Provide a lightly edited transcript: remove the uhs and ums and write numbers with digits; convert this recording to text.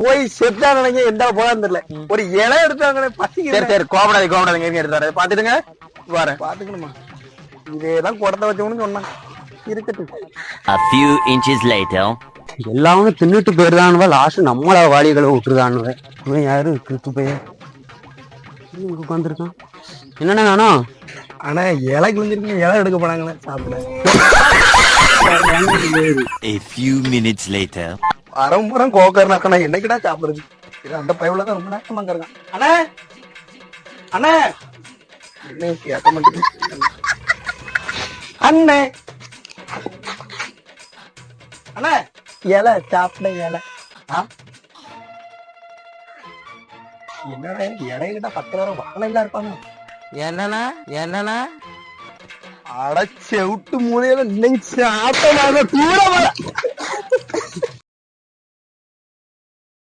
போய் செத்தா நினைங்க எந்த போலான்னு தெரியல. ஒரு இடம் எடுத்தாங்க பசி. சரி கோபடாதீங்க எடுத்தாரு பாத்துட்டுங்க வரேன். பாத்துக்கணுமா இதேதான் குடத்தை வச்சவனு சொன்னாங்க. இருக்கட்டும். A few inches later. எல்லாமே தின்னுட்டு போயிருதானுவ. லாஸ்ட் நம்மள வாளிகளை விட்டுருதானுவ. இவன் யாரு கிறிஸ்து பையன் உட்காந்துருக்கான். என்னன்னா வேணும்? ஆனா இலை கிழிஞ்சிருக்கு. இலை எடுக்க போனாங்களே சாப்பிட. A few minutes later. அரைமுறம் கோக்கர்னாக்கா என்னைக்குடா சாப்பிடுறது? அந்த பயவுலதான் ரொம்ப நேரமா இருக்கான். அண்ணே அண்ணே என்ன கேட்க மாட்டேங்குது. அண்ணே அண்ணே இலை சாப்பிட இலை. என்னடா இடையில 10 நேரம் வாழையில இருப்பாங்க. என்னன்னா அடைச்ச விட்டு மூலையில இன்னைக்கு சாப்பிட்ட தூர